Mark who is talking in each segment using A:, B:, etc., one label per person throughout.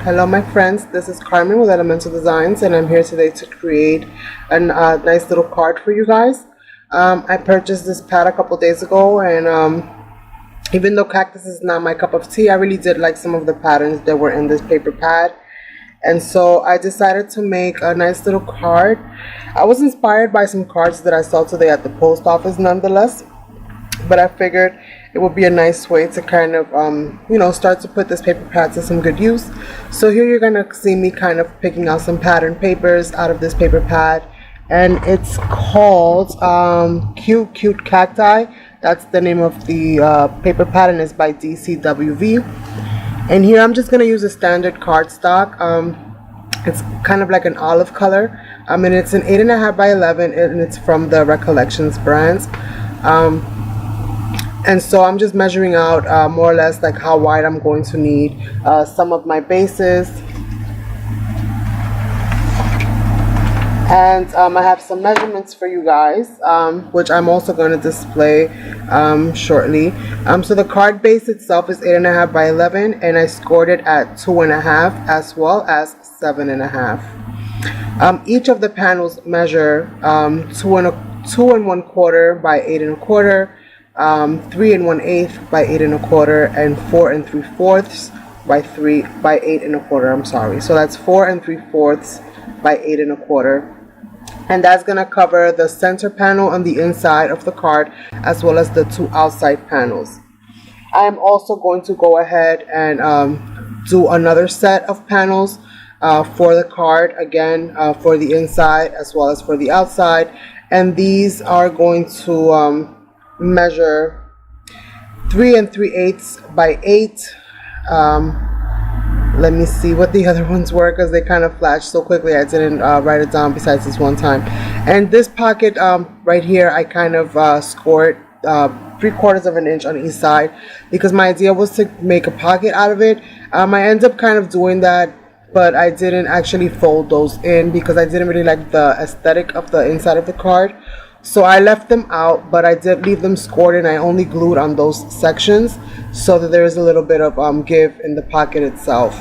A: Hello my friends, this is Carmen with Elemental Designs, and I'm here today to create a nice little card for you guys. I purchased this pad a couple days ago, and even though cactus is not my cup of tea, I really did like some of the patterns that were in this paper pad. And so I decided to make a nice little card. I was inspired by some cards that I saw today at the post office nonetheless, but I figured it would be a nice way to kind of start to put this paper pad to some good use. So here you're gonna see me kind of picking out some pattern papers out of this paper pad, and it's called Cute Cacti. That's the name of the paper pad, and it's by DCWV. And here I'm just gonna use a standard cardstock. It's kind of like an olive color, and it's an 8.5 by 11, and it's from the Recollections brands. And so I'm just measuring out more or less like how wide I'm going to need some of my bases. And I have some measurements for you guys, which I'm also going to display shortly. So the card base itself is 8.5 by 11, and I scored it at 2.5 as well as 7.5. Each of the panels measure 2 1/4 by 8 1/4. 3 1/8 by 8 1/4, and 4 3/4 by 8 1/4. I'm sorry. So that's 4 3/4 by 8 1/4, and that's gonna cover the center panel on the inside of the card as well as the two outside panels. I'm also going to go ahead and do another set of panels for the card, again for the inside as well as for the outside, and these are going to measure 3 3/8 by 8. Let me see what the other ones were, because they kind of flashed so quickly I didn't write it down besides this one time. And this pocket right here, I kind of scored 3/4 of an inch on each side, because my idea was to make a pocket out of it. I ended up kind of doing that, but I didn't actually fold those in because I didn't really like the aesthetic of the inside of the card. So I left them out, but I did leave them scored, and I only glued on those sections so that there is a little bit of give in the pocket itself.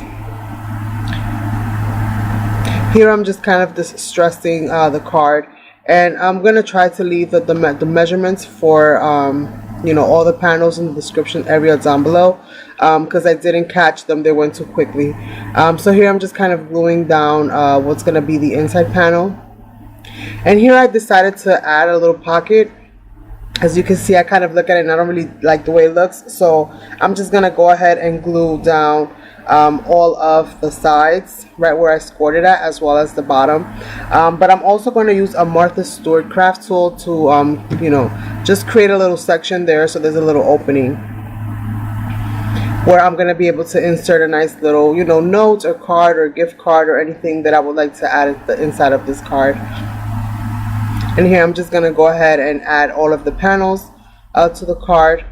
A: Here I'm just kind of stressing the card, and I'm going to try to leave the measurements for all the panels in the description area down below, because I didn't catch them. They went too quickly. So here I'm just kind of gluing down what's going to be the inside panel. And here I decided to add a little pocket. As you can see, I kind of look at it and I don't really like the way it looks, so I'm just gonna go ahead and glue down all of the sides right where I scored it at, as well as the bottom. But I'm also going to use a Martha Stewart craft tool to just create a little section there, so there's a little opening where I'm going to be able to insert a nice little note or card or gift card or anything that I would like to add at the inside of this card. And here I'm just going to go ahead and add all of the panels to the card.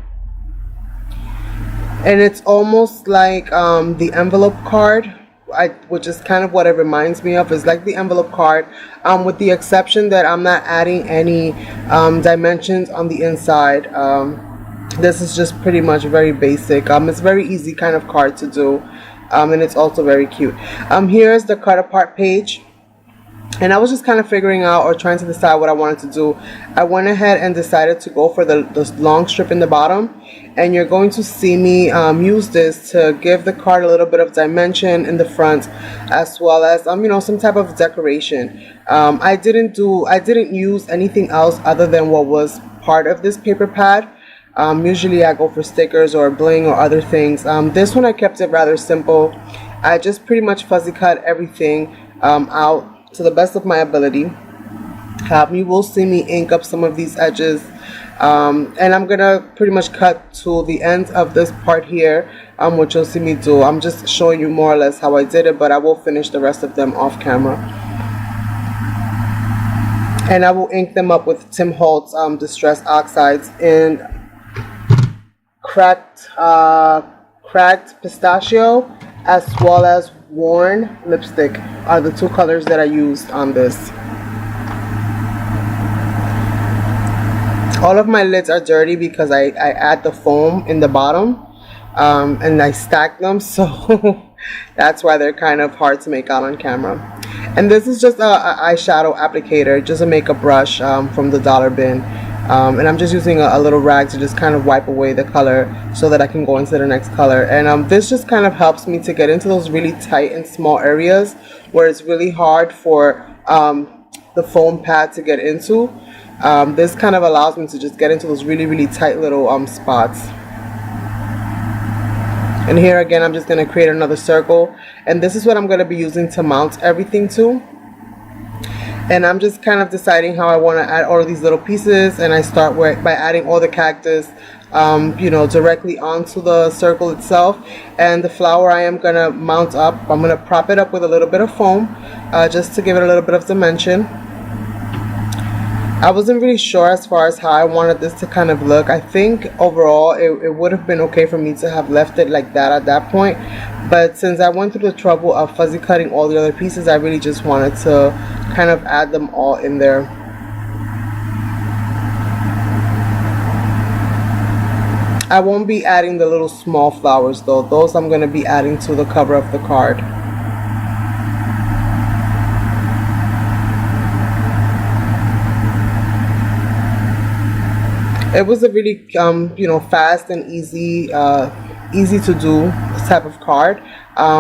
A: And it's almost like the envelope card, which is kind of what it reminds me of. It's like the envelope card, with the exception that I'm not adding any dimensions on the inside. This is just pretty much very basic. It's a very easy kind of card to do, and it's also very cute. Here's the cut apart page. And I was just kind of figuring out or trying to decide what I wanted to do. I went ahead and decided to go for the long strip in the bottom. And you're going to see me use this to give the card a little bit of dimension in the front, as well as some type of decoration. I didn't use anything else other than what was part of this paper pad. Usually I go for stickers or bling or other things. This one I kept it rather simple. I just pretty much fuzzy cut everything out to the best of my ability. You will see me ink up some of these edges, and I'm gonna pretty much cut to the end of this part here, which you'll see me do. I'm just showing you more or less how I did it, but I will finish the rest of them off camera. And I will ink them up with Tim Holtz Distress Oxides in cracked pistachio, as well as worn lipstick are the two colors that I used on this. All of my lids are dirty because I add the foam in the bottom, and I stack them, so That's why they're kind of hard to make out on camera. And this is just a eyeshadow applicator, just a makeup brush from the dollar bin. And I'm just using a little rag to just kind of wipe away the color so that I can go into the next color. And this just kind of helps me to get into those really tight and small areas where it's really hard for the foam pad to get into. This kind of allows me to just get into those really tight little spots. And here again, I'm just going to create another circle, and this is what I'm going to be using to mount everything to. And I'm just kind of deciding how I want to add all of these little pieces, and I start by adding all the cactus you know, directly onto the circle itself. And the flower I am going to mount up. I'm going to prop it up with a little bit of foam just to give it a little bit of dimension. I wasn't really sure as far as how I wanted this to kind of look. I think overall it would have been okay for me to have left it like that at that point, but since I went through the trouble of fuzzy cutting all the other pieces, I really just wanted to kind of add them all in there. I won't be adding the little small flowers though. Those I'm going to be adding to the cover of the card. It was a really you know, fast and easy to do type of card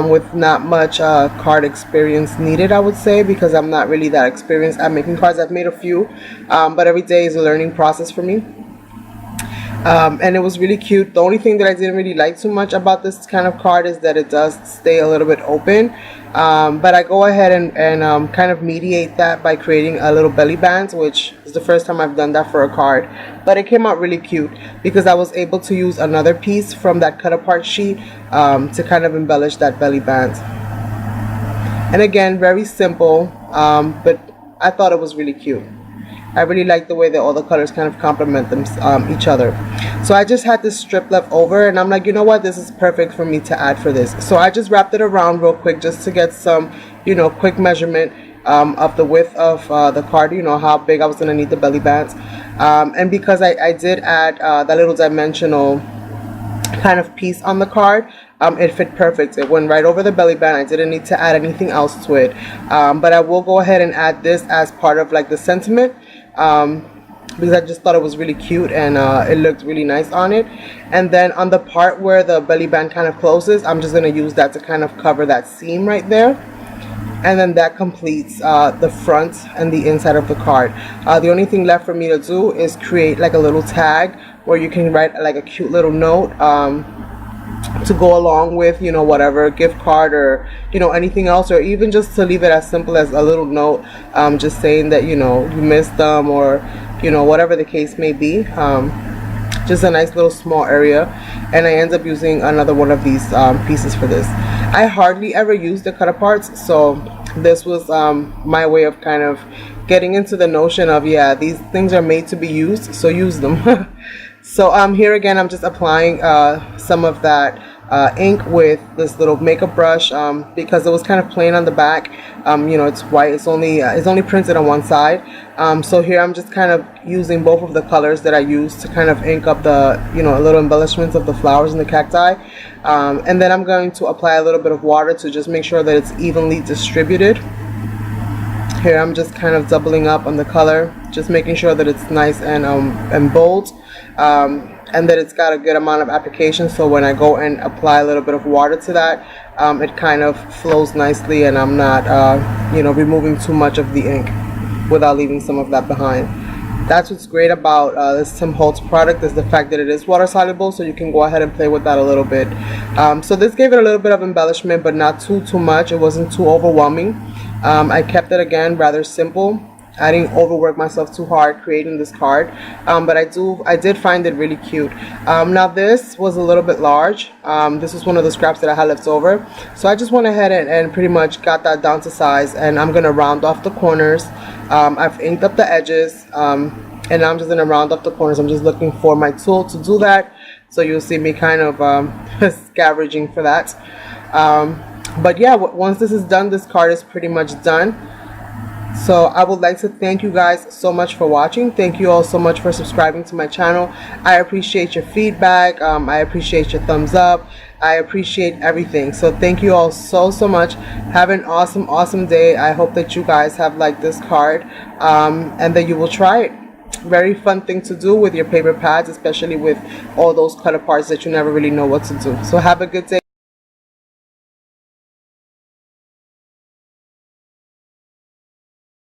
A: with not much card experience needed, I would say, because I'm not really that experienced at making cards. I've made a few, but every day is a learning process for me. And it was really cute. The only thing that I didn't really like too much about this kind of card is that it does stay a little bit open, but I go ahead and kind of mediate that by creating a little belly band, which is the first time I've done that for a card. But it came out really cute because I was able to use another piece from that cut apart sheet to kind of embellish that belly band. And again, very simple, but I thought it was really cute. I really like the way that all the colors kind of complement them, each other. So I just had this strip left over, and I'm like, you know what, this is perfect for me to add for this. So I just wrapped it around real quick just to get some, you know, quick measurement of the width of the card, you know, how big I was going to need the belly bands. And because I did add that little dimensional kind of piece on the card, it fit perfect. It went right over the belly band. I didn't need to add anything else to it. But I will go ahead and add this as part of like the sentiment. Because I just thought it was really cute and it looked really nice on it. And then on the part where the belly band kind of closes, I'm just going to use that to kind of cover that seam right there. And then that completes the front and the inside of the card. The only thing left for me to do is create like a little tag where you can write like a cute little note to go along with, you know, whatever gift card or, you know, anything else, or even just to leave it as simple as a little note, just saying that, you know, you missed them, or, you know, whatever the case may be. Just a nice little small area. And I end up using another one of these pieces for this. I hardly ever use the cut-aparts, so this was my way of kind of getting into the notion of, yeah, these things are made to be used, so use them. So here again, I'm just applying some of that ink with this little makeup brush because it was kind of plain on the back. You know, it's white. It's only printed on one side. So here I'm just kind of using both of the colors that I used to kind of ink up the, you know, little embellishments of the flowers and the cacti. And then I'm going to apply a little bit of water to just make sure that it's evenly distributed. Here I'm just kind of doubling up on the color, just making sure that it's nice and bold, and that it's got a good amount of application, so when I go and apply a little bit of water to that, it kind of flows nicely, and I'm not you know, removing too much of the ink without leaving some of that behind. That's what's great about this Tim Holtz product, is the fact that it is water soluble, so you can go ahead and play with that a little bit. So this gave it a little bit of embellishment, but not too much. It wasn't too overwhelming. I kept it again rather simple. I didn't overwork myself too hard creating this card, but I did find it really cute. Now this was a little bit large. This was one of the scraps that I had left over, so I just went ahead and pretty much got that down to size, and I'm gonna round off the corners. I've inked up the edges, and I'm just gonna round off the corners. I'm just looking for my tool to do that, so you'll see me kind of scavenging for that. But yeah, once this is done, this card is pretty much done. So I would like to thank you guys so much for watching. Thank you all so much for subscribing to my channel. I appreciate your feedback. I appreciate your thumbs up. I appreciate everything. So thank you all so much. Have an awesome day. I hope that you guys have liked this card, and that you will try it. Very fun thing to do with your paper pads, especially with all those cut aparts that you never really know what to do. So have a good day.